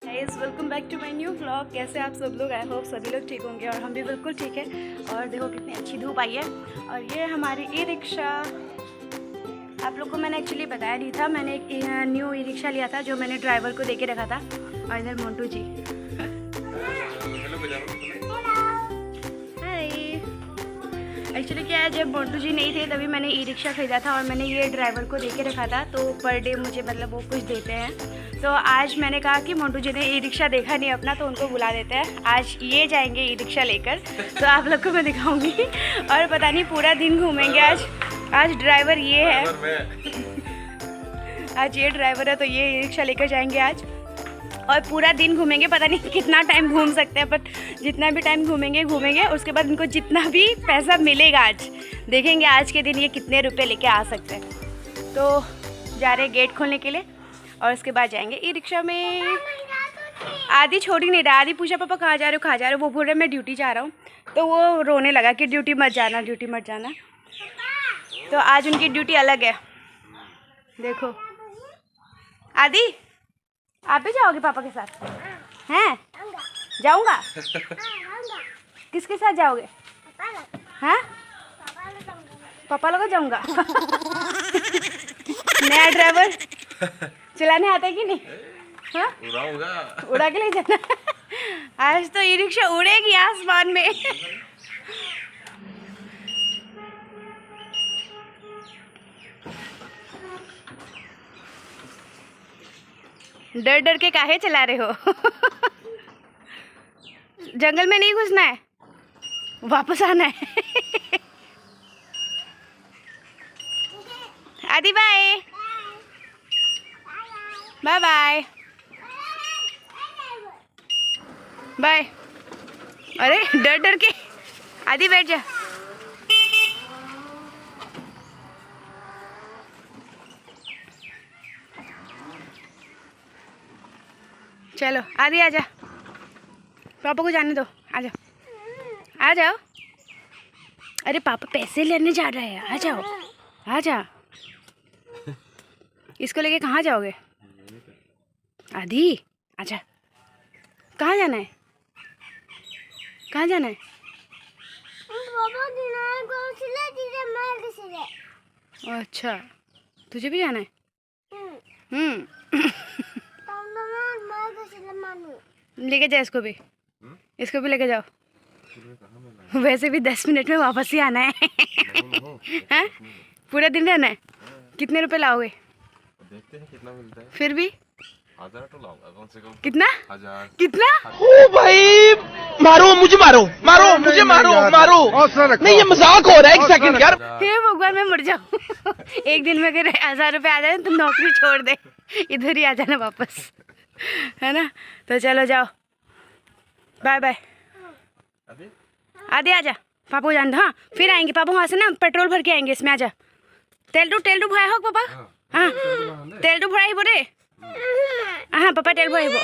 Guys welcome back to my new vlog. कैसे आप सब लोग? आई होप सभी लोग ठीक होंगे और हम भी बिल्कुल ठीक है। और देखो कितनी अच्छी धूप आई है। और ये हमारी ई रिक्शा, आप लोग को मैंने एक्चुअली बताया नहीं था, मैंने एक न्यू ई रिक्शा लिया था जो मैंने ड्राइवर को देके रखा था। और इधर मोंटू जी, एक्चुअली क्या है, जब मोंटू जी नहीं थे तभी मैंने ई रिक्शा खरीदा था और मैंने ये ड्राइवर को देके रखा था। तो पर डे मुझे मतलब वो कुछ देते हैं। तो आज मैंने कहा कि मोंटू जी ने ई रिक्शा देखा नहीं अपना, तो उनको बुला देते हैं। आज ये जाएंगे ई रिक्शा लेकर, तो आप लोग को मैं दिखाऊंगी। और पता नहीं पूरा दिन घूमेंगे आज ड्राइवर ये है। आज ये ड्राइवर है, तो ये ई रिक्शा लेकर जाएंगे आज और पूरा दिन घूमेंगे। पता नहीं कितना टाइम घूम सकते हैं, बट जितना भी टाइम घूमेंगे। उसके बाद इनको जितना भी पैसा मिलेगा आज देखेंगे आज के दिन ये कितने रुपए लेके आ सकते हैं। तो जा रहे गेट खोलने के लिए और उसके बाद जाएंगे ई रिक्शा में। आदि छोड़ी नहीं रहा, आदि पूछा पापा कहाँ जा रहे हो, वो बोल रहे मैं ड्यूटी जा रहा हूँ। तो वो रोने लगा कि ड्यूटी मत जाना। तो आज उनकी ड्यूटी अलग है। देखो आदि, आप भी जाओगे पापा के साथ? हैं? जाऊंगा। किसके साथ जाओगे? हैं? पापा लोग जाऊंगा। नया ड्राइवर चलाने आता है कि नहीं? हाँ? उड़ा के ले जाना। आज तो ई रिक्शा उड़ेगी आसमान में। डर डर के काहे चला रहे हो? जंगल में नहीं घुसना है, वापस आना है। आदि बाय बाय बाय बाय। अरे डर डर के, आदि बैठ जा। चलो आदि आ जा, पापा को जाने दो, आ जाओ आ जाओ। अरे पापा पैसे लेने जा रहे हैं, आ जाओ आ जा। इसको लेके कहाँ जाओगे? आदि आजा, कहाँ जाना है? कहाँ जाना है? अच्छा तुझे भी जाना है? लेके जा इसको भी, इसको भी लेके जाओ। वैसे भी 10 मिनट में वापस ही आना है। हैं? पूरा दिन रहना है? कितने रुपए लाओगे? देखते हैं कितना मिलता है। फिर भी 1000 तो लाऊंगा कम से कम। कितना? 1000। कितना? ओ भाई, मारो मुझे, मारो नहीं, ये मजाक हो रहा है। एक सेकंड यार। हे भगवान, मैं मर जाऊँ। एक दिन में अगर 1000 रुपये आ जाए तो नौकरी छोड़ दे, इधर ही आ जाना वापस, है ना? तो चलो जाओ, बाय बाय। आदि आजा, पापा को जान दो। हाँ फिर आएंगे पापा, वहाँ से ना पेट्रोल भर के आएंगे इसमें। आजा, तेल टू भराए हो पापा? हाँ तेल टू भराई बोले। हाँ पापा तेल भराई बो।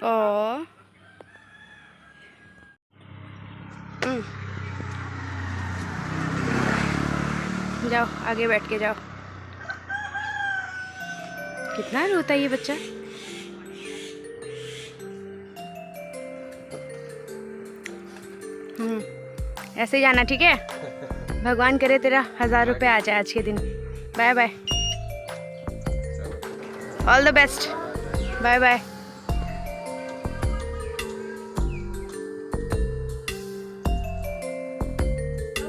ओ जाओ आगे बैठ के जाओ। कितना रोता है ये बच्चा। ऐसे ही जाना, ठीक है? भगवान करे तेरा 1000 रुपये आ जाए आज के दिन। Bye bye, all the best, bye bye.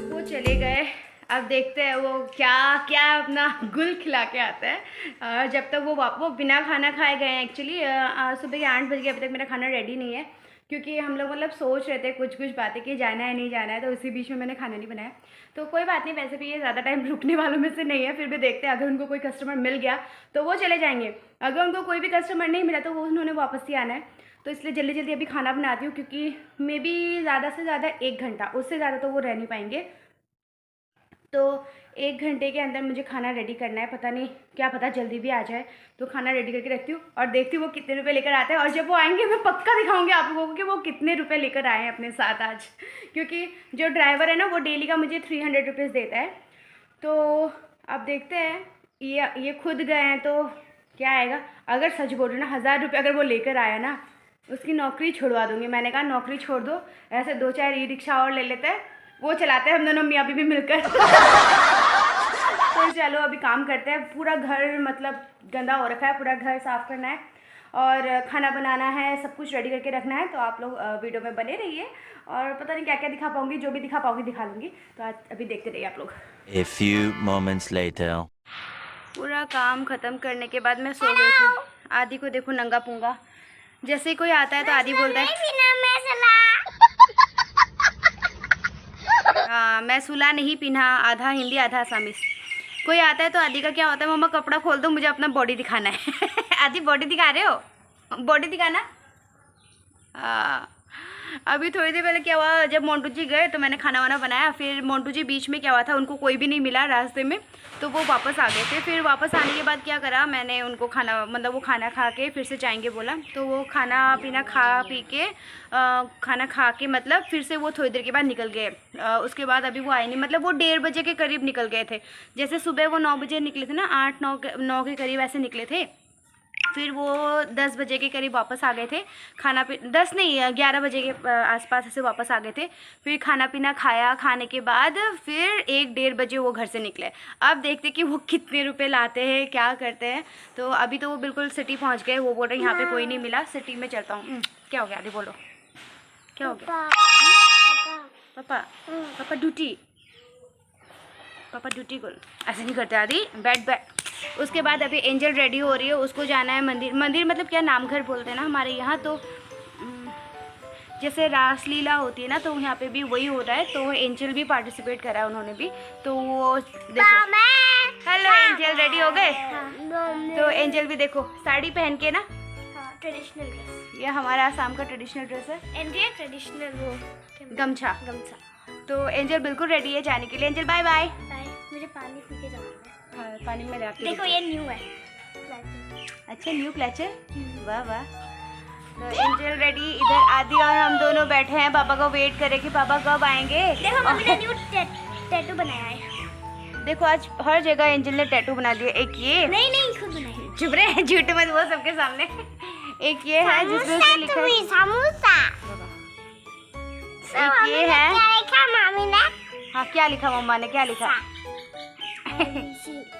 वो चले गए, अब देखते हैं वो क्या क्या अपना गुल खिला के आता है। जब तक वो बिना खाना खाए गए हैं। एक्चुअली सुबह के 8 बज गए, अभी तक मेरा खाना रेडी नहीं है, क्योंकि हम लोग मतलब सोच रहे थे कुछ बातें कि जाना है नहीं जाना है, तो उसी बीच में मैंने खाना नहीं बनाया। तो कोई बात नहीं, वैसे भी ये ज़्यादा टाइम रुकने वालों में से नहीं है। फिर भी देखते हैं, अगर उनको कोई कस्टमर मिल गया तो वो चले जाएंगे, अगर उनको कोई भी कस्टमर नहीं मिला तो वो उन्होंने वापस ही आना है। तो इसलिए जल्दी जल्दी अभी खाना बनाती हूँ, क्योंकि मे बी ज़्यादा से ज़्यादा 1 घंटा, उससे ज़्यादा तो वो रह नहीं पाएंगे। तो 1 घंटे के अंदर मुझे खाना रेडी करना है। पता नहीं, क्या पता जल्दी भी आ जाए। तो खाना रेडी करके रखती हूँ और देखती हूँ वो कितने रुपए लेकर आते हैं। और जब वो आएंगे मैं पक्का दिखाऊंगी आप लोगों को कि वो कितने रुपए लेकर आए हैं अपने साथ आज। क्योंकि जो ड्राइवर है ना, वो डेली का मुझे 300 रुपीज़ देता है। तो अब देखते हैं ये खुद गए हैं तो क्या आएगा। अगर सच बोल रही ना 1000 रुपये अगर वो लेकर आया ना, उसकी नौकरी छुड़वा दूंगी। मैंने कहा नौकरी छोड़ दो, ऐसे 2-4 ई-रिक्शा और ले लेते हैं, वो चलाते हैं हम दोनों मियाँ बीवी मिलकर। तो चलो अभी काम करते हैं। पूरा घर मतलब गंदा हो रखा है, पूरा घर साफ़ करना है और खाना बनाना है, सब कुछ रेडी करके रखना है। तो आप लोग वीडियो में बने रहिए और पता नहीं क्या क्या दिखा पाऊँगी, जो भी दिखा पाऊँगी दिखा लूँगी। तो आज अभी देखते रहिए आप लोग। A few moments later. पूरा काम ख़त्म करने के बाद मैं सो गई थी। आदि को देखो नंगा पूंगा, जैसे ही कोई आता है तो आदि बोलता है हाँ मैं सुला नहीं पीना, आधा हिंदी आधा आसामीस। कोई आता है तो आदि का क्या होता है, मम्मा कपड़ा खोल दो मुझे अपना बॉडी दिखाना है। आदि बॉडी दिखा रहे हो, बॉडी दिखाना। अभी थोड़ी देर पहले क्या हुआ, जब मोंटू जी गए तो मैंने खाना वाना बनाया। फिर मोंटू जी बीच में क्या हुआ था, उनको कोई भी नहीं मिला रास्ते में, तो वो वापस आ गए थे। फिर वापस आने के बाद क्या करा मैंने, उनको खाना मतलब वो खाना खा के फिर से जाएंगे बोला, तो वो खाना पीना खा पी के खाना खा के मतलब फिर से वो थोड़ी देर के बाद निकल गए। उसके बाद अभी वो आए नहीं, मतलब वो 1:30 बजे के करीब निकल गए थे। जैसे सुबह वो 9 बजे निकले थे ना, 8-9 के करीब ऐसे निकले थे। फिर वो 10 बजे के करीब वापस आ गए थे। खाना 10 नहीं 11 बजे के आसपास ऐसे वापस आ गए थे। फिर खाना पीना खाया, खाने के बाद फिर 1-1:30 बजे वो घर से निकले। अब देखते कि वो कितने रुपए लाते हैं, क्या करते हैं। तो अभी तो वो बिल्कुल सिटी पहुंच गए। वो बोल रहे यहाँ पे कोई नहीं मिला, सिटी में चलता हूँ। क्या हो गया आदि बोलो, क्या हो गया? पापा पापा ड्यूटी, पापा ड्यूटी को ऐसे नहीं करते आदि, बैठ। उसके बाद अभी एंजल रेडी हो रही है, उसको जाना है मंदिर। मंदिर मतलब क्या, नामघर बोलते हैं ना हमारे यहाँ। तो जैसे रासलीला होती है ना, तो यहाँ पे भी वही हो रहा है। तो एंजल भी पार्टिसिपेट करा है उन्होंने भी। तो वो देखो, हेलो एंजल रेडी हो गए? तो एंजल भी देखो साड़ी पहन के ना, ट्रेडिशनल ड्रेस, ये हमारा आसाम का ट्रेडिशनल ड्रेस है। इंडिया ट्रेडिशनल वो गमछा। तो एंजल बिल्कुल रेडी है जाने के लिए। Angel bye bye. मुझे पानी पी के जाना है। हाँ पानी में लाती देखो ये न्यू है। अच्छा न्यू क्लचर, वाह वाह। तो एंजल रेडी, इधर आदि और हम दोनों बैठे हैं, पापा को वेट करें कि पापा कब आएंगे। देखो मम्मी ने न्यू टैटू बनाया है। देखो आज हर जगह एंजल ने टैटू बना दिया। एक ये नहीं खुद बनाई। चुप रहे, झूठ मत बोल सबके सामने। एक ये है जिसमें उसने लिखा है समोसा। एक ये है, क्या लिखा मम्मी ने? हाँ क्या लिखा मम्मा ने, क्या लिखा?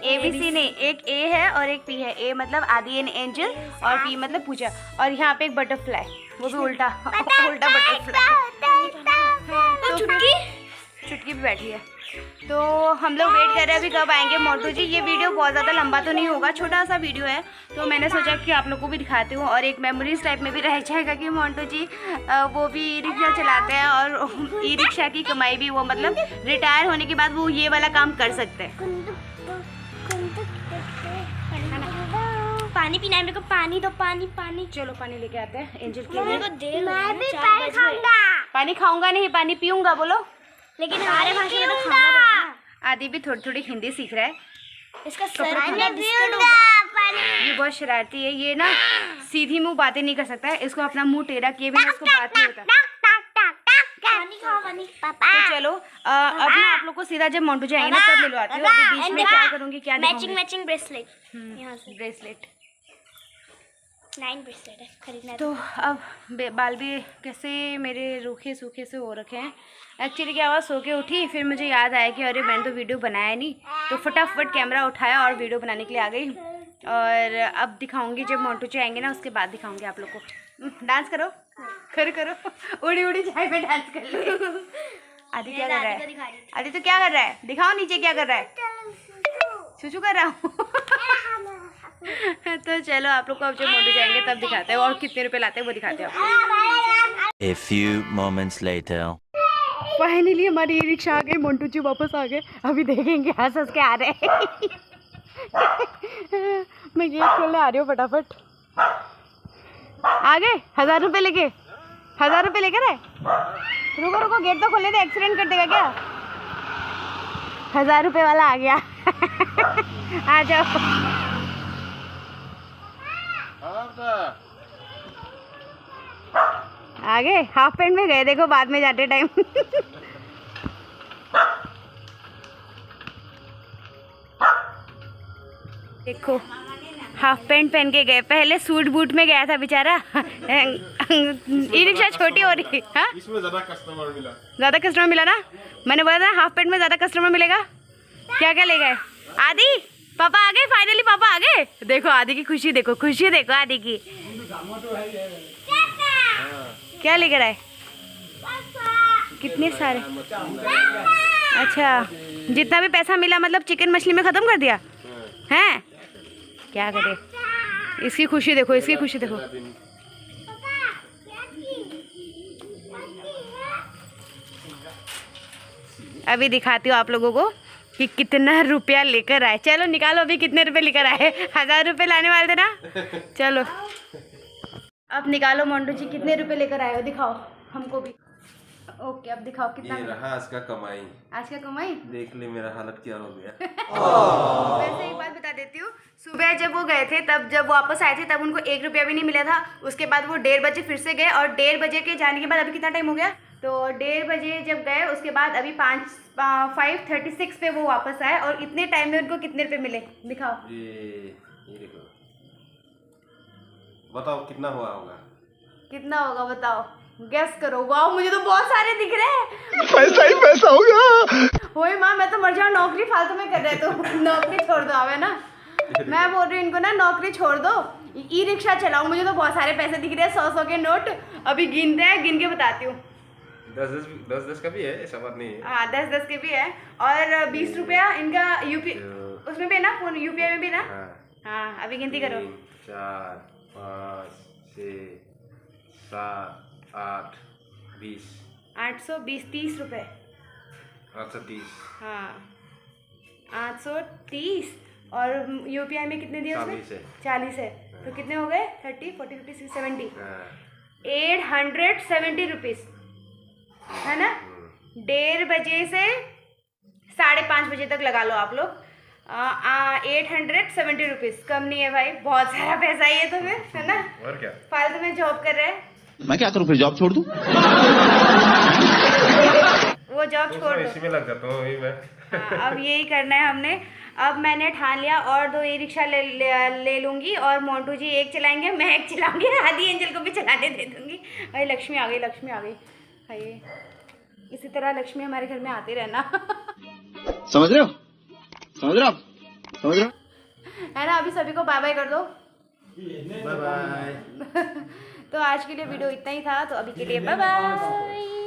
ABC नहीं, एक A है और एक P है। A मतलब आदि एंड एंजल और P मतलब पूजा। और यहाँ पे एक बटरफ्लाई, वो भी उल्टा बटरफ्लाई। तो चुटकी भी बैठी है। तो हम लोग वेट कर रहे हैं अभी कब आएंगे मोंटू जी। ये वीडियो बहुत ज़्यादा लंबा तो नहीं होगा, छोटा सा वीडियो है। तो मैंने सोचा कि आप लोग को भी दिखाती हूँ और एक मेमोरीज टाइप में भी रह जाएगा कि मोंटू जी वो भी ई रिक्शा चलाते हैं और ई रिक्शा की कमाई भी वो मतलब रिटायर होने के बाद वो ये वाला काम कर सकते हैं। पानी पीना है मेरे को, पानी दो, पानी। चलो पानी लेके आते हैं एंजल के मैं लिए। भी पानी खाऊंगा। पानी खाऊंगा नहीं, पानी पीऊंगा बोलो। लेकिन हमारे भाषा में तो खाना पड़ेगा। आदि भी थोड़ी हिंदी सीख रहा है। इसका सर पूरा ये बहुत शरारती है, ये ना सीधी मुंह बातें नहीं कर सकता है। इसको अपना मुंह टेढ़ा किए बिना इसको बात नहीं होता। पानी खाओ पानी पापा। तो चलो अब ना आप लोग को सीधा जब मोंटू जाएंगे ना तब मिलवाती हूँ। अभी बीच में क्या करूँगी, क्या मैचिंग ब्रेसलेट, यहाँ से ब्रेसलेट 9 ब्रेसलेट है खरीदना है। तो अब बाल भी कैसे मेरे रूखे सूखे से हो रखे हैं। एक्चुअली क्या हुआ, सो के उठी, फिर मुझे याद आया कि अरे मैंने तो वीडियो बनाया नहीं। तो फटाफट कैमरा उठाया और वीडियो बनाने के लिए आ गई। और अब दिखाऊंगी जब मोंटू जी आएंगे ना, उसके बाद दिखाऊंगी आप लोग को। डांस करो करो उड़ी चाय पे डांस कर ले। आदि क्या कर रहा है? आदि तो क्या कर रहा है, दिखाओ नीचे क्या कर रहा है। चूचू कर रहा हूँ। तो चलो आप लोग को अब जब मोंटू जाएंगे तब दिखाते हैं और कितने रुपए लाते हैं वो दिखाते हैं। A few moments later. Finally हमारी ई रिक्शा आ गई, मोंटू जी वापस आ गए। अभी देखेंगे हंस के आ रहे हैं। मैं गेट खोलने आ रही हूँ फटाफट। आ गए 1000 रुपये लेके, 1000 रुपये लेकर आए। रुको गेट तो खोलने दे, एक्सीडेंट कर देगा क्या। 1000 रुपये वाला आ गया। आ जाओ। आगे हाफ पैंट में गए, देखो बाद में जाते टाइम। देखो हाफ पैंट पहन के गए, पहले सूट बूट में गया था बेचारा। ई रिक्शा छोटी हो रही। हाँ इसमें ज़्यादा कस्टमर मिला। ज़्यादा कस्टमर मिला ना, मैंने बोला था हाफ पैंट में ज़्यादा कस्टमर मिलेगा। क्या क्या ले गए? आदि पापा आ गए, फाइनली पापा आ गए। देखो आदि की खुशी देखो, खुशी देखो आदि की। क्या लेकर आए? कितने सारे? अच्छा जितना भी पैसा मिला मतलब चिकन मछली में ख़त्म कर दिया हैं? क्या करे, इसकी खुशी देखो, इसकी खुशी देखो। अभी दिखाती हूँ आप लोगों को कि कितना रुपया लेकर आए। चलो निकालो अभी कितने रुपए लेकर आए। 1000 रुपये लाने वाले थे ना। चलो अब निकालो मोंटू जी, कितने रुपए लेकर आए हो दिखाओ हमको भी। ओके अब दिखाओ कितना ये रहा आज का कमाई। आज का कमाई। देख ले मेरा हालत क्या हो गया। वैसे एक बात बता देती हूँ, सुबह जब वो गए थे तब जब वापस आए थे तब उनको 1 रुपया भी नहीं मिला था। उसके बाद वो 1:30 बजे फिर से गए और 1:30 बजे के जाने के बाद अभी कितना टाइम हो गया, तो 1:30 बजे जब गए उसके बाद अभी 5:36 पे वो वापस आए और इतने टाइम में उनको कितने रुपए मिले दिखाओ। ये देखो, बताओ कितना हुआ होगा? कितना होगा बताओ, गेस करो। वाह मुझे तो बहुत सारे दिख रहे हैं। पैसा ही पैसा होगा। होए माँ मैं तो मर जाऊँ, नौकरी फालतू में कर रहे तो नौकरी छोड़ दो आवे ना। मैं बोल रही हूँ इनको ना नौकरी छोड़ दो, ई रिक्शा चलाओ। मुझे तो बहुत सारे पैसे दिख रहे हैं, 100 के नोट। अभी गिनते हैं, गिन के बताती हूँ। 10 का भी है, ऐसा बात नहीं है। हाँ 10 के भी है और 20 रुपया इनका यूपी उसमें भी है ना, फोन यूपीआई में भी ना। हाँ अभी गिनती करो। 3 4 5 6 7 8 20 820 30 रुपये। 830। हाँ 830 और यूपीआई में कितने दिए उसने? 40 है। तो कितने हो गए? 30 40 50 60 70 870 रुपीज़ है ना। 1:30 बजे से 5:30 बजे तक लगा लो आप लोग। 870 रुपीज़ कम नहीं है भाई, बहुत सारा पैसा ही है तो फिर, है ना। और क्या, फालतू में जॉब कर रहे हैं। मैं क्या करूं फिर, जॉब छोड़ दूं? वो जॉब छोड़ दो। इसी में लग जाता हूँ मैं। हाँ अब यही करना है हमने। अब मैंने ठान लिया और 2 ई रिक्शा ले लूँगी और मोंटू जी 1 चलाएंगे, मैं 1 चलाऊंगी, आदि एंजल को भी चलाने दे दूँगी। भाई लक्ष्मी आ गई, लक्ष्मी आ गई भाई। इसी तरह लक्ष्मी हमारे घर में आते रहना। समझ रहे हो, समझ रहे हो, समझ रहे हो है ना। अभी सभी को बाय बाय कर दो। Bye bye. तो आज के लिए वीडियो इतना ही था, तो अभी के लिए बाय बाय।